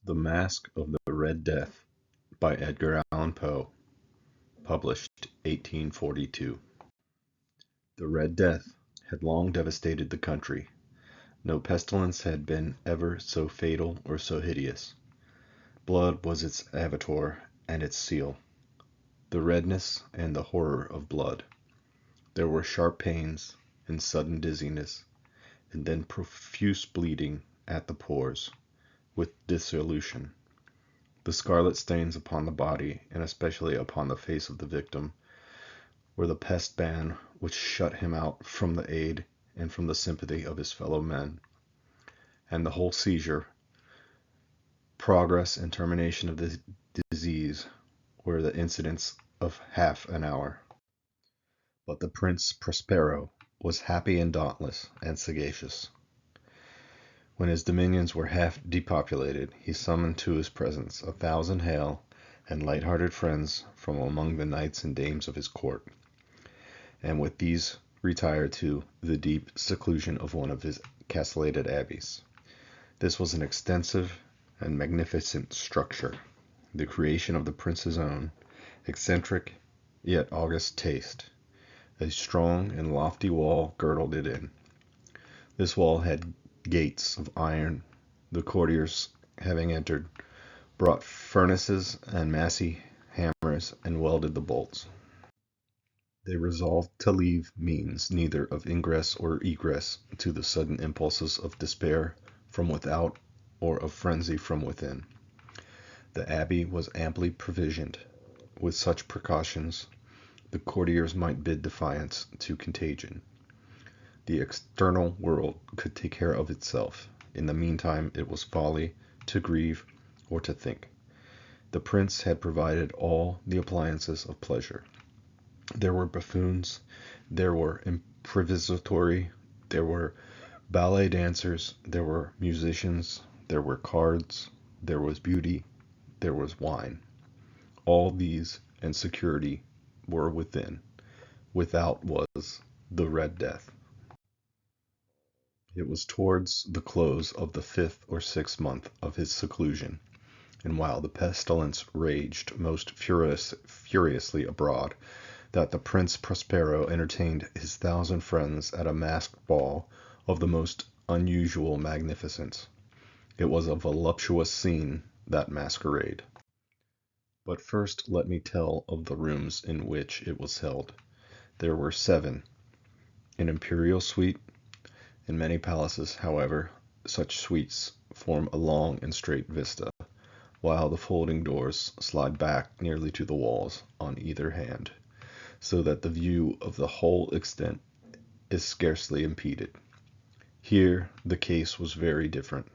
The Masque of the Red Death by Edgar Allan Poe, published 1842. The Red Death had long devastated the country. No pestilence had been ever so fatal or so hideous. Blood was its avatar and its seal, the redness and the horror of blood. There were sharp pains and sudden dizziness, and then profuse bleeding at the pores, with dissolution. The scarlet stains upon the body, and especially upon the face of the victim, were the pest ban which shut him out from the aid and from the sympathy of his fellow men. And the whole seizure, progress, and termination of the disease were the incidents of half an hour. But the Prince Prospero was happy and dauntless and sagacious. When his dominions were half depopulated, he summoned to his presence 1,000 hale and light-hearted friends from among the knights and dames of his court, and with these retired to the deep seclusion of one of his castellated abbeys. This was an extensive and magnificent structure, the creation of the prince's own eccentric yet august taste. A strong and lofty wall girdled it in. This wall had gates of iron. The courtiers, having entered, brought furnaces and massy hammers and welded the bolts. They resolved to leave means neither of ingress or egress to the sudden impulses of despair from without or of frenzy from within. The abbey was amply provisioned. With such precautions, the courtiers might bid defiance to contagion. The external world could take care of itself. In the meantime, it was folly to grieve or to think. The prince had provided all the appliances of pleasure. There were buffoons, there were improvisatori, there were ballet dancers, there were musicians, there were cards, there was beauty, there was wine. All these and security were within. Without was the Red Death. It was towards the close of the 5th or 6th month of his seclusion, and while the pestilence raged most furiously abroad, that the Prince Prospero entertained his 1,000 friends at a masked ball of the most unusual magnificence. It was a voluptuous scene, that masquerade. But first let me tell of the rooms in which it was held. There were 7. An imperial suite. In many palaces, however, such suites form a long and straight vista, while the folding doors slide back nearly to the walls on either hand, so that the view of the whole extent is scarcely impeded. Here the case was very different,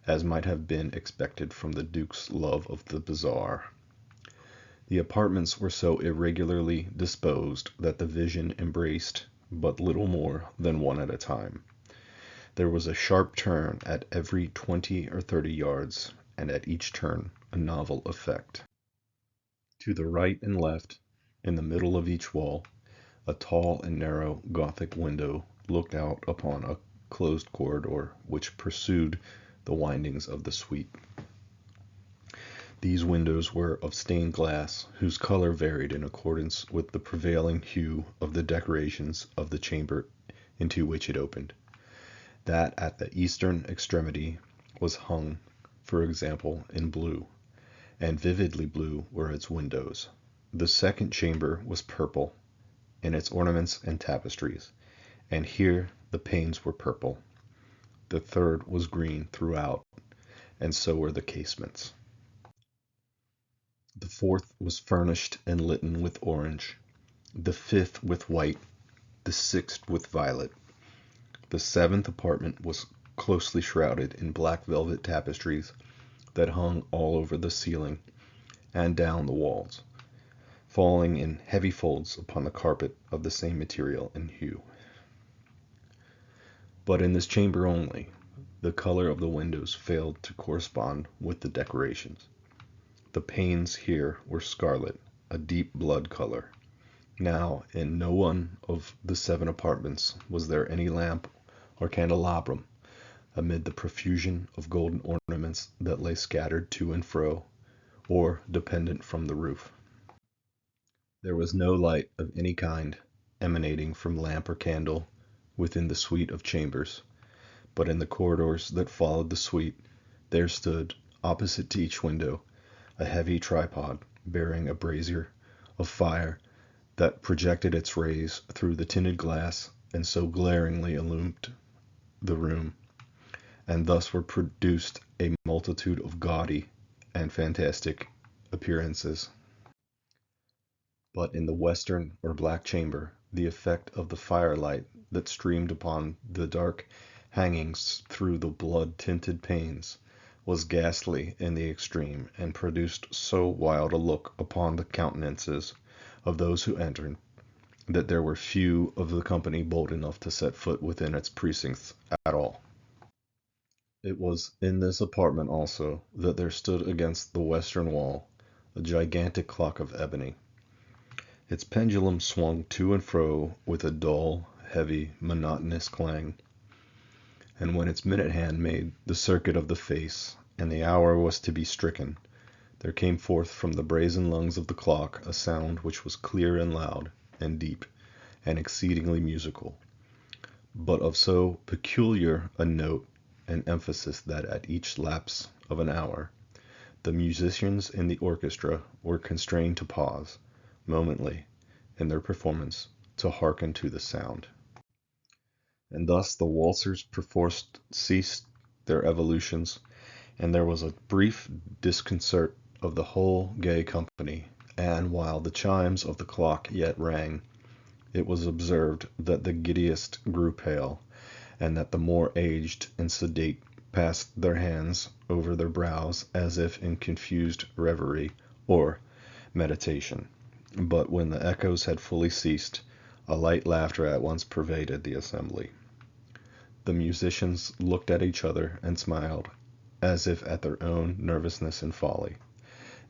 as might have been expected from the Duke's love of the bizarre. The apartments were so irregularly disposed that the vision embraced but little more than one at a time. There was a sharp turn at every 20 or 30 yards, and at each turn a novel effect. To the right and left, in the middle of each wall, a tall and narrow Gothic window looked out upon a closed corridor which pursued the windings of the suite. These windows were of stained glass, whose color varied in accordance with the prevailing hue of the decorations of the chamber into which it opened. That at the eastern extremity was hung, for example, in blue, and vividly blue were its windows. The second chamber was purple in its ornaments and tapestries, and here the panes were purple. The third was green throughout, and so were the casements. The fourth was furnished and litten with orange, the fifth with white, the sixth with violet. The 7th apartment was closely shrouded in black velvet tapestries that hung all over the ceiling and down the walls, falling in heavy folds upon the carpet of the same material and hue. But in this chamber only, the color of the windows failed to correspond with the decorations. The panes here were scarlet, a deep blood color. Now, in no one of the 7 apartments was there any lamp or candelabrum. amid the profusion of golden ornaments that lay scattered to and fro, or dependent from the roof. There was no light of any kind emanating from lamp or candle within the suite of chambers, but in the corridors that followed the suite there stood, opposite to each window, a heavy tripod bearing a brazier of fire that projected its rays through the tinted glass and so glaringly illumined the room, and thus were produced a multitude of gaudy and fantastic appearances. But in the western or black chamber, the effect of the firelight that streamed upon the dark hangings through the blood-tinted panes was ghastly in the extreme, and produced so wild a look upon the countenances of those who entered, that there were few of the company bold enough to set foot within its precincts at all. It was in this apartment also that there stood against the western wall a gigantic clock of ebony. Its pendulum swung to and fro with a dull, heavy, monotonous clang, and when its minute hand made the circuit of the face, and the hour was to be stricken, there came forth from the brazen lungs of the clock a sound which was clear and loud, and deep, and exceedingly musical, but of so peculiar a note and emphasis that at each lapse of an hour, the musicians in the orchestra were constrained to pause, momently, in their performance, to hearken to the sound. And thus the waltzers perforce ceased their evolutions, and there was a brief disconcert of the whole gay company, and while the chimes of the clock yet rang, it was observed that the giddiest grew pale, and that the more aged and sedate passed their hands over their brows as if in confused reverie or meditation. But when the echoes had fully ceased, a light laughter at once pervaded the assembly. The musicians looked at each other and smiled, as if at their own nervousness and folly,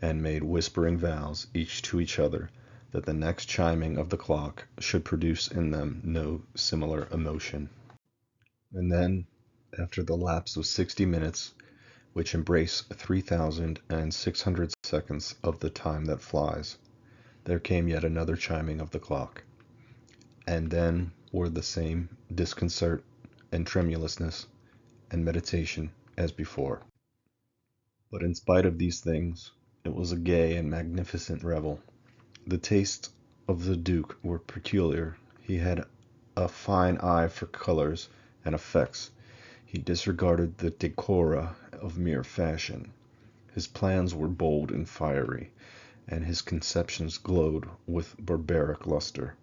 and made whispering vows, each to each other, that the next chiming of the clock should produce in them no similar emotion. And then, after the lapse of 60 minutes, which embrace 3,600 seconds of the time that flies, there came yet another chiming of the clock, and then were the same disconcert and tremulousness and meditation as before. But in spite of these things, it was a gay and magnificent revel. The tastes of the Duke were peculiar. He had a fine eye for colors and effects. He disregarded the decora of mere fashion. His plans were bold and fiery, and his conceptions glowed with barbaric luster.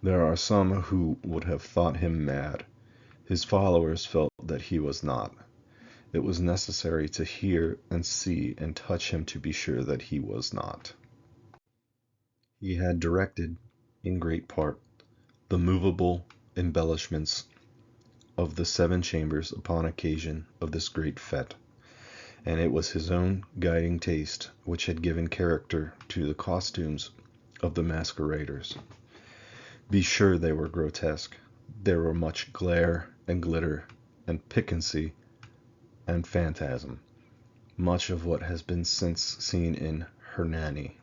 There are some who would have thought him mad. His followers felt that he was not. It was necessary to hear and see and touch him to be sure that he was not. He had directed, in great part, the movable embellishments of the 7 chambers upon occasion of this great fête, and it was his own guiding taste which had given character to the costumes of the masqueraders. Be sure they were grotesque. There were much glare and glitter and piquancy and phantasm, much of what has been since seen in Hernani.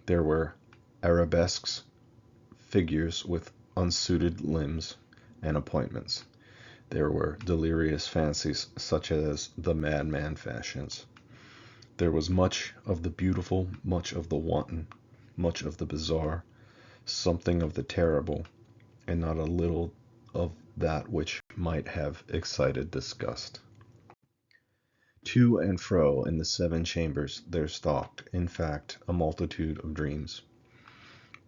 There were arabesques, figures with unsuited limbs and appointments. There were delirious fancies such as the madman fashions. There was much of the beautiful, much of the wanton, much of the bizarre, something of the terrible, and not a little of that which might have excited disgust. To and fro in the 7 chambers there stalked, in fact, a multitude of dreams.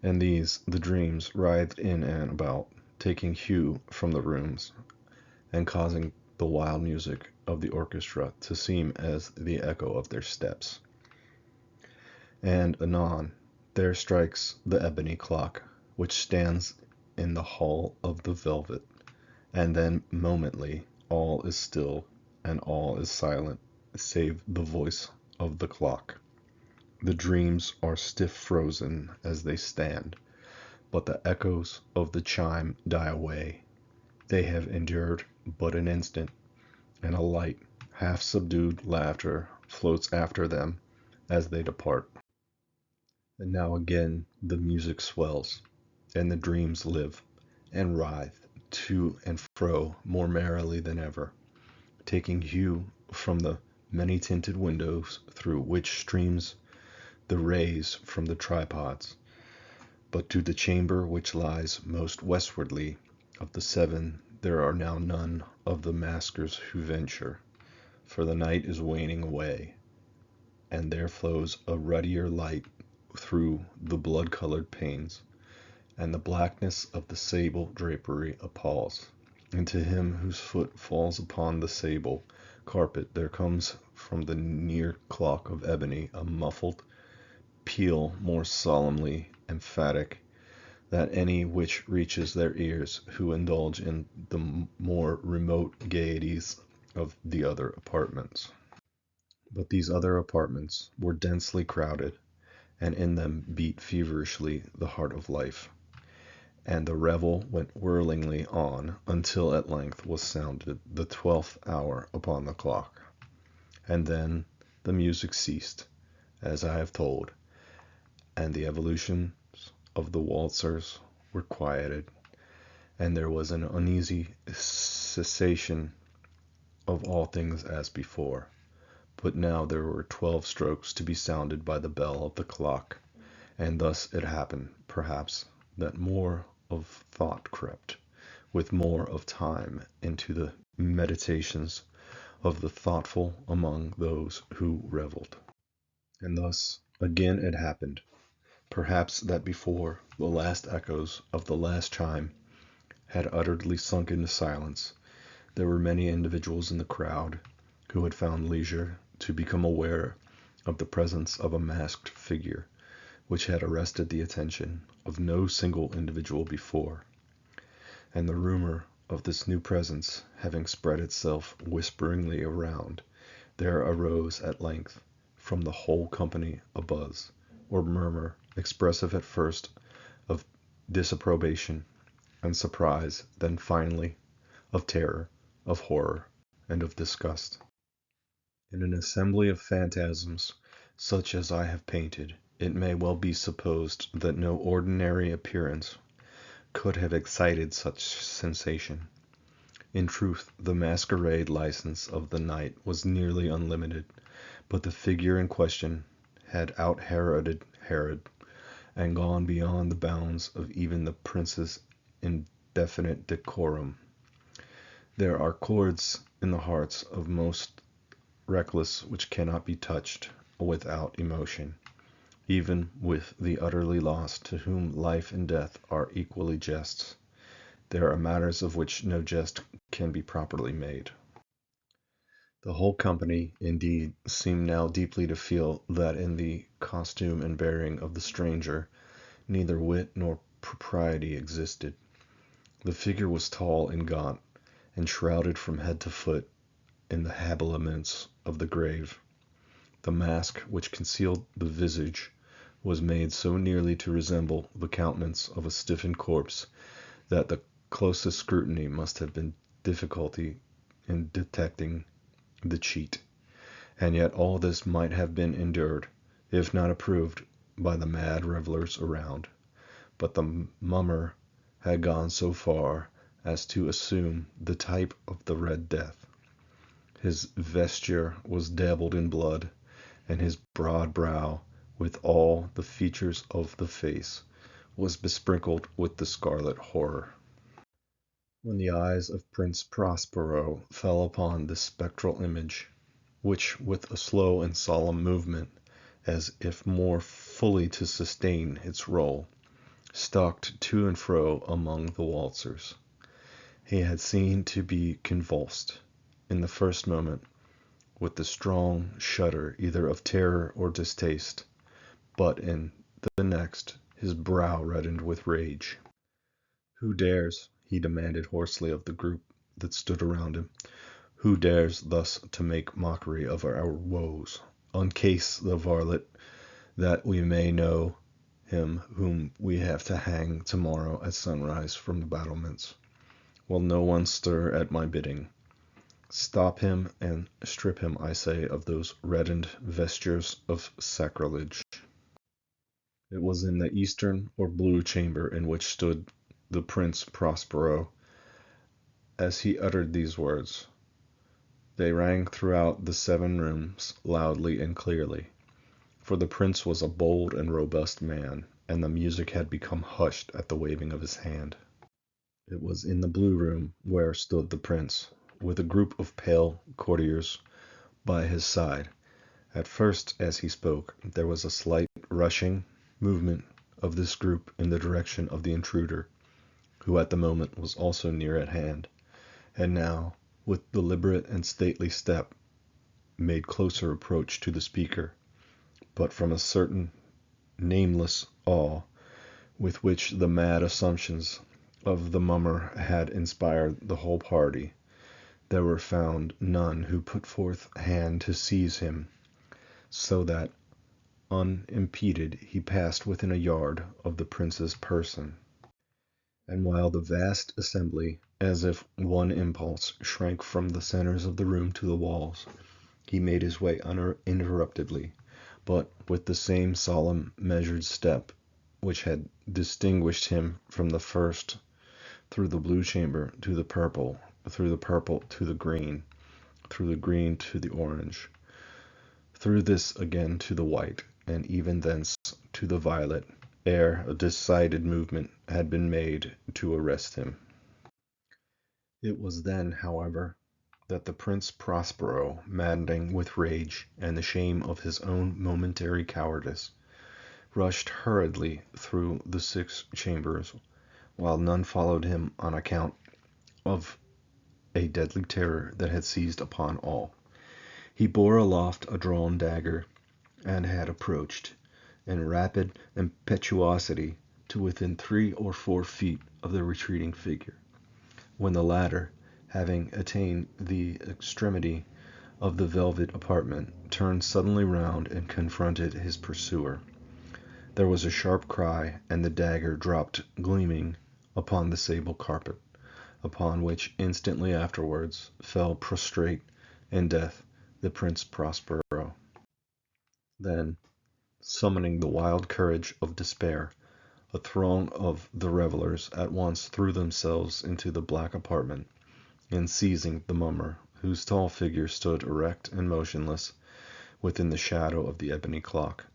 And these, the dreams, writhed in and about, taking hue from the rooms, and causing the wild music of the orchestra to seem as the echo of their steps. And anon there strikes the ebony clock, which stands in the hall of the velvet, and then momently all is still and all is silent, save the voice of the clock. The dreams are stiff frozen as they stand, but the echoes of the chime die away. They have endured but an instant, and a light, half-subdued laughter floats after them as they depart. And now again the music swells, and the dreams live and writhe to and fro more merrily than ever, taking hue from the many-tinted windows through which streams the rays from the tripods. But to the chamber which lies most westwardly of the seven there are now none of the maskers who venture, for the night is waning away, and there flows a ruddier light through the blood-colored panes, and the blackness of the sable drapery appalls. And to him whose foot falls upon the sable carpet there comes from the near clock of ebony a muffled peal more solemnly emphatic than any which reaches their ears who indulge in the more remote gaieties of the other apartments. But these other apartments were densely crowded, and in them beat feverishly the heart of life, and the revel went whirlingly on until at length was sounded the 12th hour upon the clock. And then the music ceased, as I have told, and the evolutions of the waltzers were quieted, and there was an uneasy cessation of all things as before. But now there were 12 strokes to be sounded by the bell of the clock, and thus it happened, perhaps, that more of thought crept, with more of time, into the meditations of the thoughtful among those who revelled. And thus again it happened, perhaps, that before the last echoes of the last chime had utterly sunk into silence, there were many individuals in the crowd who had found leisure to become aware of the presence of a masked figure which had arrested the attention of no single individual before. And the rumor of this new presence having spread itself whisperingly around, there arose at length from the whole company a buzz, or murmur, expressive at first of disapprobation and surprise, then finally of terror, of horror, and of disgust. In an assembly of phantasms such as I have painted, it may well be supposed that no ordinary appearance could have excited such sensation. In truth, the masquerade license of the night was nearly unlimited, but the figure in question had out-Heroded Herod, and gone beyond the bounds of even the prince's indefinite decorum. There are chords in the hearts of most reckless which cannot be touched without emotion, even with the utterly lost, to whom life and death are equally jests. There are matters of which no jest can be properly made. The whole company, indeed, seemed now deeply to feel that in the costume and bearing of the stranger neither wit nor propriety existed. The figure was tall and gaunt, and shrouded from head to foot in the habiliments of the grave. The mask which concealed the visage was made so nearly to resemble the countenance of a stiffened corpse that the closest scrutiny must have been difficulty in detecting the cheat, and yet all this might have been endured, if not approved, by the mad revellers around. But the mummer had gone so far as to assume the type of the Red Death. His vesture was dabbled in blood, and his broad brow, with all the features of the face, was besprinkled with the scarlet horror. When the eyes of Prince Prospero fell upon this spectral image, which with a slow and solemn movement, as if more fully to sustain its rôle, stalked to and fro among the waltzers, he had seemed to be convulsed, in the first moment, with the strong shudder either of terror or distaste, but in the next his brow reddened with rage. "Who dares," he demanded hoarsely of the group that stood around him, "who dares thus to make mockery of our woes? Uncase the varlet, that we may know him whom we have to hang tomorrow at sunrise from the battlements. Will no one stir at my bidding? Stop him and strip him, I say, of those reddened vestures of sacrilege. It was in the eastern or blue chamber in which stood the Prince Prospero as he uttered these words. They rang throughout the 7 rooms loudly and clearly, for the prince was a bold and robust man, and the music had become hushed at the waving of his hand. It was in the blue room where stood the prince, with a group of pale courtiers by his side. At first, as he spoke, there was a slight rushing movement of this group in the direction of the intruder, who at the moment was also near at hand, and now, with deliberate and stately step, made closer approach to the speaker, but from a certain nameless awe with which the mad assumptions of the mummer had inspired the whole party, there were found none who put forth hand to seize him, so that unimpeded he passed within a yard of the prince's person. And while the vast assembly, as if one impulse, shrank from the centers of the room to the walls, he made his way uninterruptedly, but with the same solemn, measured step which had distinguished him from the first, through the blue chamber to the purple, through the purple to the green, through the green to the orange, through this again to the white, and even thence to the violet, ere a decided movement had been made to arrest him. It was then, however, that the Prince Prospero, maddening with rage and the shame of his own momentary cowardice, rushed hurriedly through the 6 chambers, while none followed him on account of a deadly terror that had seized upon all. He bore aloft a drawn dagger, and had approached, in rapid impetuosity, to within 3 or 4 feet of the retreating figure, when the latter, having attained the extremity of the velvet apartment, turned suddenly round and confronted his pursuer. There was a sharp cry, and the dagger dropped gleaming upon the sable carpet, upon which instantly afterwards fell prostrate in death the Prince Prospero. Then, summoning the wild courage of despair, a throng of the revelers at once threw themselves into the black apartment, and seizing the mummer, whose tall figure stood erect and motionless within the shadow of the ebony clock,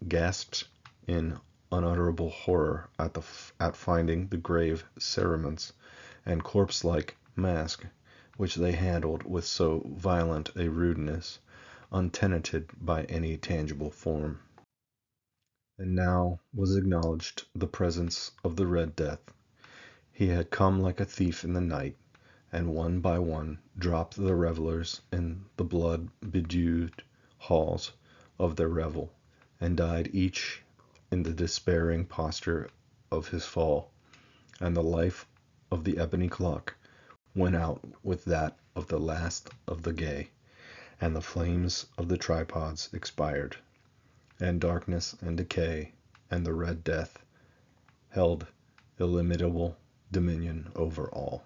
gasped in unutterable horror at finding the grave cerements and corpse-like Masque, which they handled with so violent a rudeness, untenanted by any tangible form. And now was acknowledged the presence of the Red Death. He had come like a thief in the night, and one by one dropped the revelers in the blood-bedewed halls of their revel, and died each in the despairing posture of his fall, and the life of the ebony clock went out with that of the last of the gay, and the flames of the tripods expired, and darkness and decay and the Red Death held illimitable dominion over all.